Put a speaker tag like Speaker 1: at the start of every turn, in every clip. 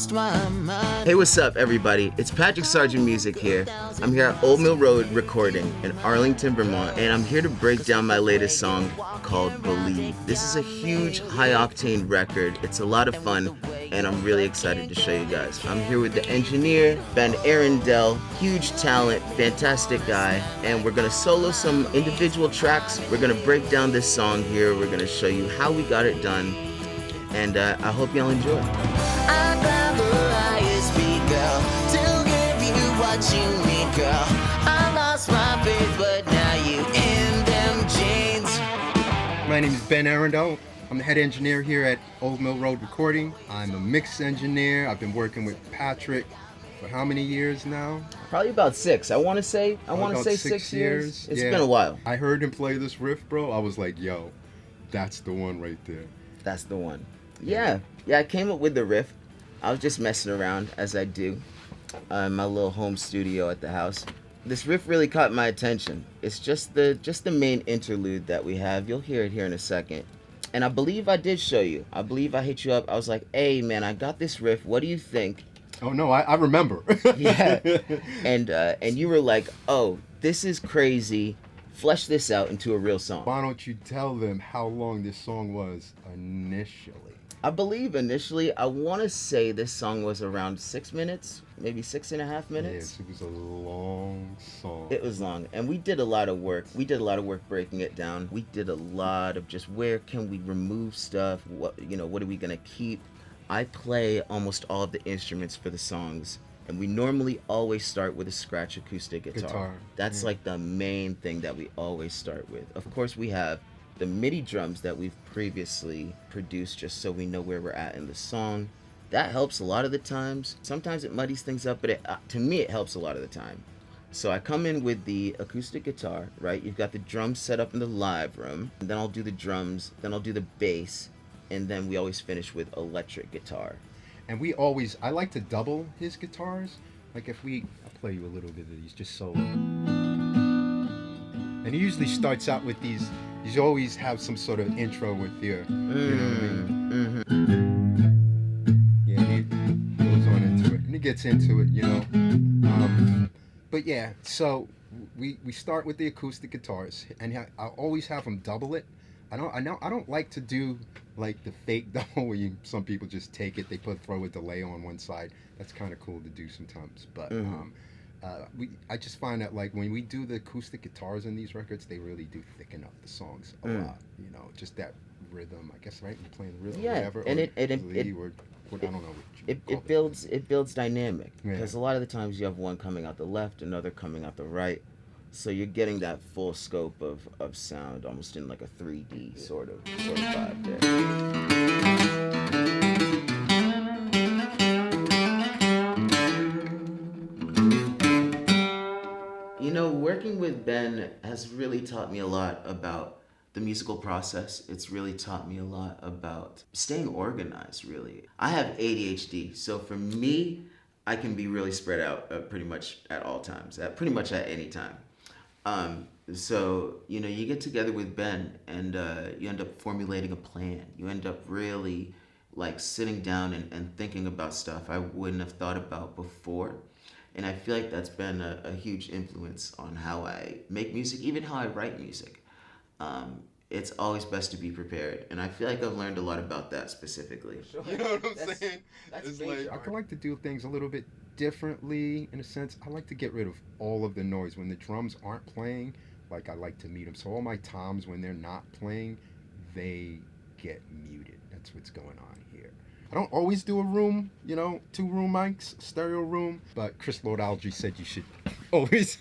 Speaker 1: lost my mind.
Speaker 2: Hey, what's up, everybody? It's Patrick Sargent Music here. I'm here at Old Mill Road recording in Arlington, Vermont, and I'm here to break down my latest song called Believe. This is a huge, high-octane record. It's a lot of fun, and I'm really excited to show you guys. I'm here with the engineer, Ben Arrindell, huge talent, fantastic guy, and we're gonna solo some individual tracks. We're gonna break down this song here. We're gonna show you how we got it done, and I hope y'all enjoy.
Speaker 1: I'd rather I speak, girl, to give you what you need, girl. I lost my faith, but now you in them chains.
Speaker 3: My name is Ben Arrindell. I'm the head engineer here at Old Mill Road Recording. I'm a mix engineer. I've been working with Patrick for how many years now?
Speaker 2: Probably about 6. I want to say
Speaker 3: About
Speaker 2: 6 years. It's
Speaker 3: Yeah.
Speaker 2: been a while.
Speaker 3: I heard him play this riff, bro. I was like, yo, that's the one right there.
Speaker 2: That's the one. Yeah, I came up with the riff. I was just messing around, as I do, in my little home studio at the house. This riff really caught my attention. It's just the main interlude that we have. You'll hear it here in a second. And I believe I did show you. I believe I hit you up. I was like, hey, man, I got this riff. What do you think?
Speaker 3: Oh, no, I remember.
Speaker 2: Yeah. And you were like, oh, this is crazy. Flesh this out into a real song.
Speaker 3: Why don't you tell them how long this song was initially?
Speaker 2: I believe initially, I want to say this song was around 6 minutes, maybe 6.5 minutes.
Speaker 3: Yes, it was a long song.
Speaker 2: It was long, and we did a lot of work. We did a lot of work breaking it down. We did a lot of just where can we remove stuff? What are we gonna keep? I play almost all of the instruments for the songs, and we normally always start with a scratch acoustic guitar. That's like the main thing that we always start with. Of course, we have the MIDI drums that we've previously produced just so we know where we're at in the song. That helps a lot of the times. Sometimes it muddies things up, but to me it helps a lot of the time. So I come in with the acoustic guitar, right? You've got the drums set up in the live room, and then I'll do the drums, then I'll do the bass, and then we always finish with electric guitar.
Speaker 3: And I like to double his guitars. Like I'll play you a little bit of these just solo. And he usually starts out with these. You always have some sort of intro with your, you know what I mean? Yeah, he goes on into it, and he gets into it, you know. But yeah, so we start with the acoustic guitars, and I always have them double it. I don't like to do like the fake double where some people just take it, they throw a delay on one side. That's kind of cool to do sometimes, but. I just find that like when we do the acoustic guitars in these records, they really do thicken up the songs a lot. You know, just that rhythm. I guess right, you're playing rhythm, whatever.
Speaker 2: And
Speaker 3: I don't know.
Speaker 2: It builds dynamic because a lot of the times you have one coming out the left, another coming out the right, so you're getting that full scope of sound, almost in like a 3D sort of vibe there. You know, working with Ben has really taught me a lot about the musical process. It's really taught me a lot about staying organized, really. I have ADHD, so for me, I can be really spread out pretty much at all times, pretty much at any time. So, you know, you get together with Ben and you end up formulating a plan. You end up really like sitting down and thinking about stuff I wouldn't have thought about before. And I feel like that's been a huge influence on how I make music, even how I write music. It's always best to be prepared. And I feel like I've learned a lot about that specifically.
Speaker 3: You know what I'm saying? It's like, I like to do things a little bit differently in a sense. I like to get rid of all of the noise. When the drums aren't playing, like I like to mute them. So all my toms, when they're not playing, they get muted. That's what's going on here. I don't always do a room, 2-room mics, stereo room, but Chris Lord Algie said you should always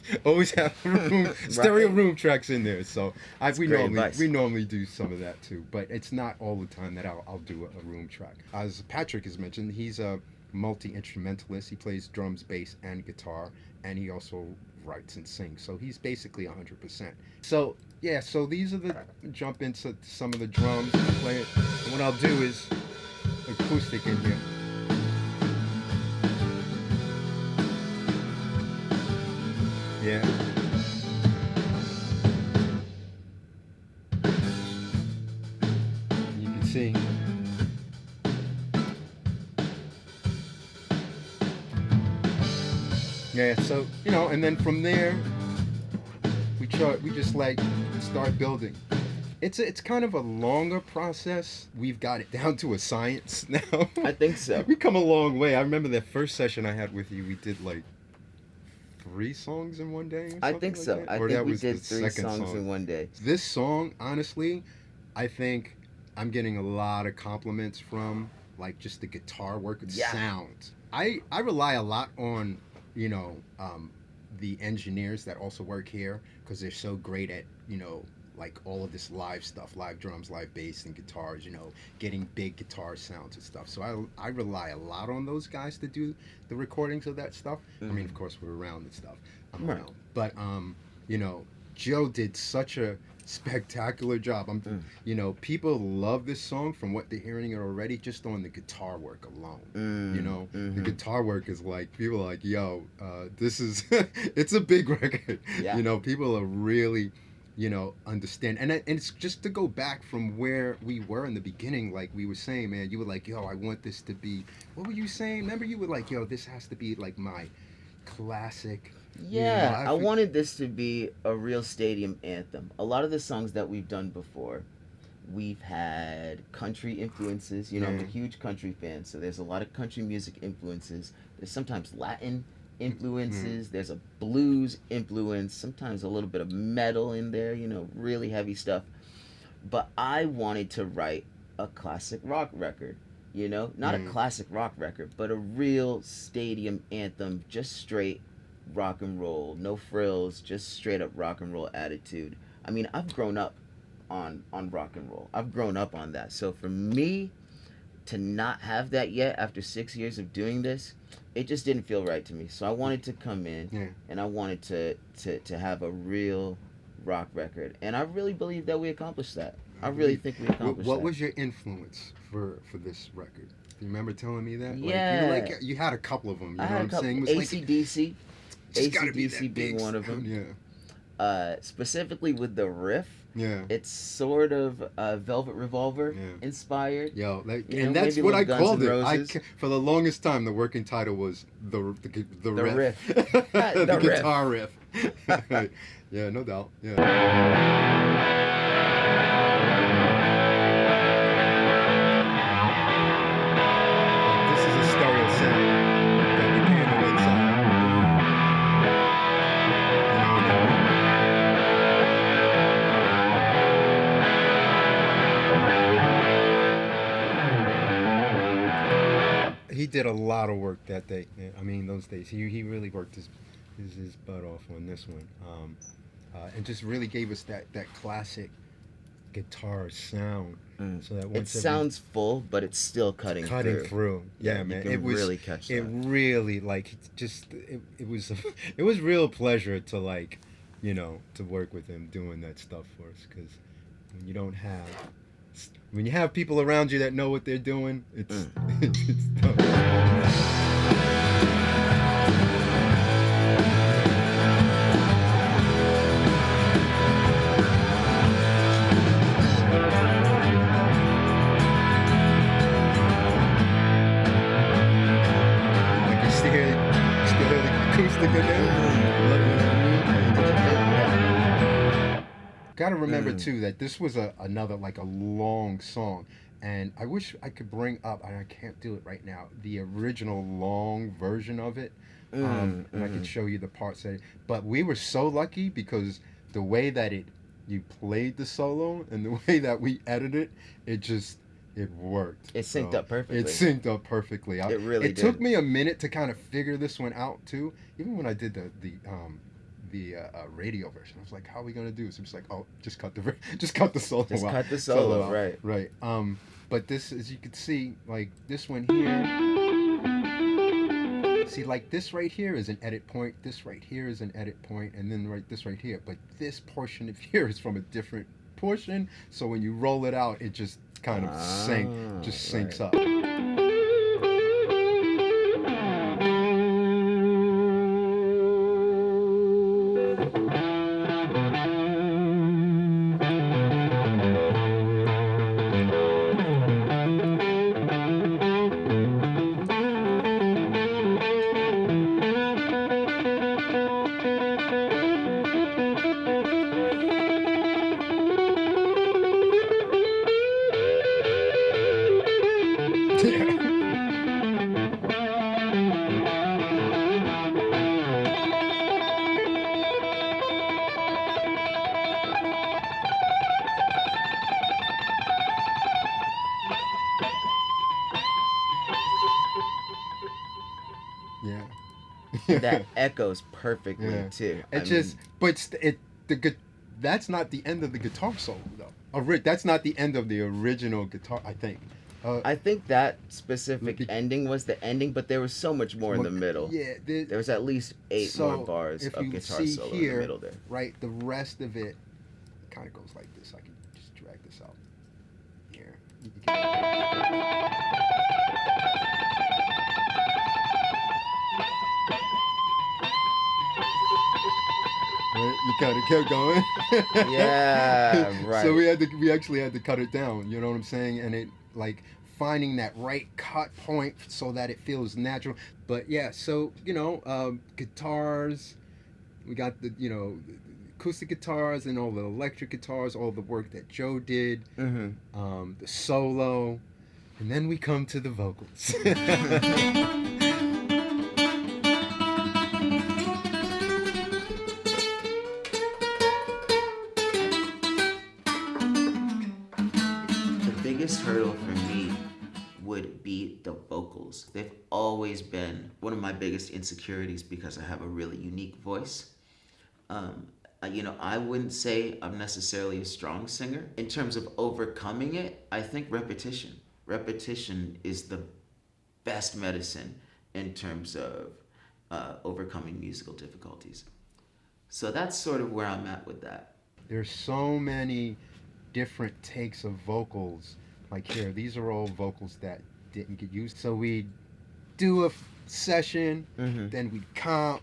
Speaker 3: have room, stereo room tracks in there. So we normally do some of that too, but it's not all the time that I'll do a room track. As Patrick has mentioned, he's a multi-instrumentalist. He plays drums, bass, and guitar, and he also writes and sings. So he's basically 100%. So yeah, so these are jump into some of the drums and play it. And what I'll do is acoustic in here. Yeah. You can see Yeah, so and then from there, we just like start building. It's kind of a longer process. We've got it down to a science now.
Speaker 2: I think so.
Speaker 3: We come a long way. I remember that first session I had with you. We did like 3 songs in one day.
Speaker 2: I think
Speaker 3: like
Speaker 2: so.
Speaker 3: That?
Speaker 2: I
Speaker 3: Or
Speaker 2: think
Speaker 3: that
Speaker 2: we
Speaker 3: was
Speaker 2: did
Speaker 3: the
Speaker 2: 3
Speaker 3: second
Speaker 2: songs
Speaker 3: song.
Speaker 2: in one day.
Speaker 3: This song, honestly, I think I'm getting a lot of compliments from like just the guitar work, the sounds. I rely a lot on the engineers that also work here because they're so great at like all of this live stuff, live drums, live bass and guitars, getting big guitar sounds and stuff. So I rely a lot on those guys to do the recordings of that stuff. I mean, of course, we're around and stuff. I'm around. But, Joe did such a spectacular job. People love this song from what they're hearing it already just on the guitar work alone. The guitar work is like, people are like, yo, this is, it's a big record.
Speaker 2: Yeah.
Speaker 3: People are really understand, and it's just to go back from where we were in the beginning. Like we were saying, man, you were like, yo, I want this to be, what were you saying? Remember, you were like, yo, this has to be like my classic.
Speaker 2: Yeah, I wanted this to be a real stadium anthem. A lot of the songs that we've done before, we've had country influences. I'm a huge country fan, so there's a lot of country music influences. There's sometimes Latin influences, there's a blues influence, sometimes a little bit of metal in there, really heavy stuff. But I wanted to write a classic rock record, not a classic rock record, but a real stadium anthem, just straight rock and roll, no frills, just straight up rock and roll attitude. I mean, I've grown up on rock and roll. I've grown up on that. So for me to not have that yet after 6 years of doing this, it just didn't feel right to me. So I wanted to come in and I wanted to have a real rock record. And I really believe that we accomplished that. I really think we accomplished that.
Speaker 3: What was your influence for this record? Do you remember telling me that?
Speaker 2: Yeah.
Speaker 3: You had a couple of them. You know
Speaker 2: I had
Speaker 3: what I'm saying?
Speaker 2: AC/DC. AC/DC being one of them.
Speaker 3: Yeah.
Speaker 2: Specifically with the riff.
Speaker 3: Yeah.
Speaker 2: It's sort of Velvet Revolver inspired.
Speaker 3: Yo, and that's what I called it. For the longest time, the working title was the riff. The guitar riff. Yeah, no doubt. Yeah. He did a lot of work that day. I mean, those days he really worked his butt off on this one, and just really gave us that classic guitar sound. So that once
Speaker 2: it sounds full, but it's still cutting through.
Speaker 3: Yeah, man,
Speaker 2: it was really catch that.
Speaker 3: It really it was real pleasure to to work with him doing that stuff for us, because when you have people around you that know what they're doing, it's tough. Gotta remember too that this was another a long song, and I wish I could bring up, and I can't do it right now, the original long version of it, and I could show you the parts but we were so lucky because the way that you played the solo and the way that we edited it worked.
Speaker 2: It synced up perfectly.
Speaker 3: It synced up perfectly.
Speaker 2: It really did.
Speaker 3: It took me a minute to kind of figure this one out too. Even when I did the radio version, I was like, "How are we gonna do this?" I'm just like, "Oh, just cut the solo.
Speaker 2: Just cut the solo, right?
Speaker 3: Right. But this, as you can see, this one here. See, this right here is an edit point. This right here is an edit point, and then this right here. But this portion of here is from a different portion. So when you roll it out, it just kind of syncs up. Yeah.
Speaker 2: That echoes perfectly
Speaker 3: Yeah.
Speaker 2: too.
Speaker 3: It just, but that's not the end of the guitar solo though. That's not the end of the original guitar, I think.
Speaker 2: I think that specific ending was the ending, but there was so much more in the middle.
Speaker 3: Yeah,
Speaker 2: there was at least 8 more bars of guitar solo in the middle there.
Speaker 3: Right, the rest of it kind of goes like this. I can just drag this out here. You kind of kept going.
Speaker 2: Yeah, right.
Speaker 3: So we actually had to cut it down. You know what I'm saying? And it like finding that right cut point so that it feels natural. But yeah, so guitars. We got the acoustic guitars and all the electric guitars, all the work that Joe did, the solo, and then we come to the vocals.
Speaker 2: Hurdle for me would be the vocals. They've always been one of my biggest insecurities because I have a really unique voice. I wouldn't say I'm necessarily a strong singer. In terms of overcoming it, I think repetition. Repetition is the best medicine in terms of overcoming musical difficulties. So that's sort of where I'm at with that.
Speaker 3: There's so many different takes of vocals. Like here, these are all vocals that didn't get used. So we do a session, then we comp,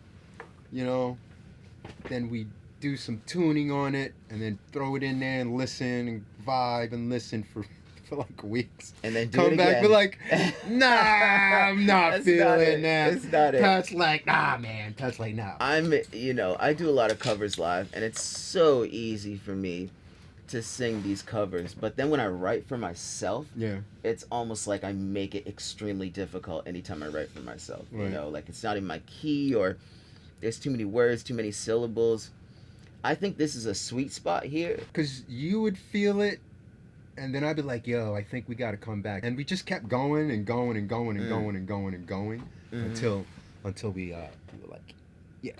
Speaker 3: then we do some tuning on it, and then throw it in there and listen and vibe and listen for like weeks.
Speaker 2: And then
Speaker 3: come back, be like, nah, I'm not feeling that.
Speaker 2: It's not it.
Speaker 3: Pat's like, nah, man. Pat's like, nah.
Speaker 2: I do a lot of covers live, and it's so easy for me to sing these covers, but then when I write for myself, it's almost like I make it extremely difficult anytime I write for myself.
Speaker 3: Right.
Speaker 2: Like it's not in my key, or there's too many words, too many syllables. I think this is a sweet spot here.
Speaker 3: Because you would feel it, and then I'd be like, yo, I think we got to come back. And we just kept going and going and going and going and going and going until we were like, yeah,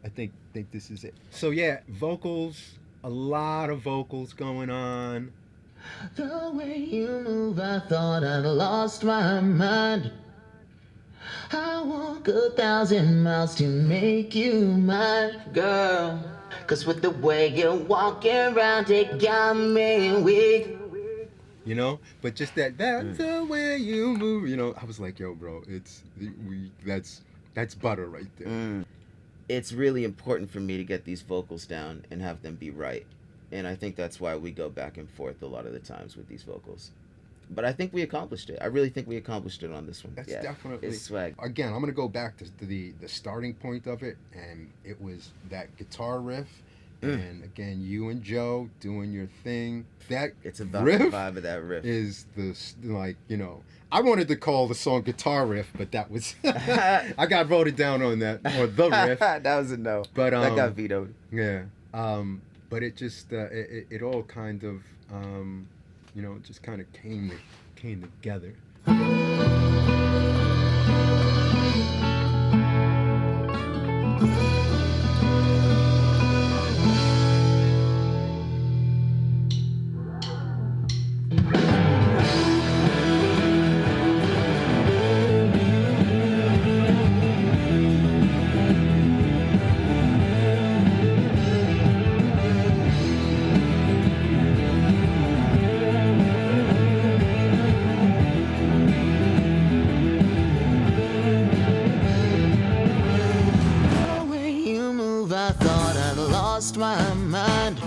Speaker 3: I think this is it. So yeah, vocals. A lot of vocals going on.
Speaker 1: The way you move, I thought I'd lost my mind. I walk 1,000 miles to make you mine, girl. 'Cause with the way you're walking around, it got me weak.
Speaker 3: But just that's the way you move. I was like, yo, bro, that's butter right there.
Speaker 2: It's really important for me to get these vocals down and have them be right. And I think that's why we go back and forth a lot of the times with these vocals. But I think we accomplished it. I really think we accomplished it on this one.
Speaker 3: That's definitely...
Speaker 2: It's swag.
Speaker 3: Again, I'm going to go back to the starting point of it, and it was that guitar riff. And again, you and Joe doing your thing.
Speaker 2: It's about the vibe of that riff.
Speaker 3: Is I wanted to call the song Guitar Riff, but that was I got voted down on that, or the riff.
Speaker 2: That was a no.
Speaker 3: But
Speaker 2: that got vetoed.
Speaker 3: Yeah. But it just it all kind of just kind of came together.
Speaker 1: My mind.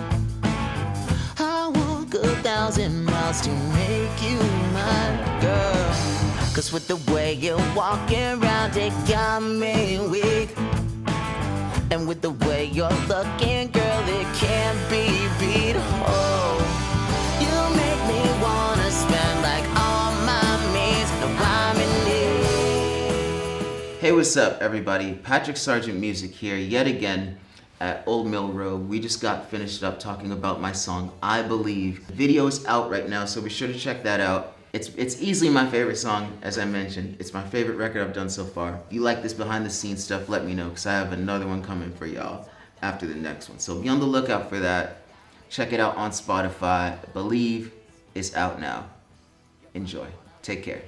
Speaker 1: I walk 1,000 miles to make you mine, girl. 'Cause with the way you're walking around, it got me weak. And with the way you're looking, girl, it can't be beat. Oh, you make me wanna spend like all my means.
Speaker 2: Hey, what's up, everybody? Patrick Sargent Music here, yet again at Old Mill Road. We just got finished up talking about my song, I Believe. The video is out right now, so be sure to check that out. It's easily my favorite song, as I mentioned. It's my favorite record I've done so far. If you like this behind the scenes stuff, let me know, because I have another one coming for y'all after the next one. So be on the lookout for that. Check it out on Spotify. Believe is out now. Enjoy. Take care.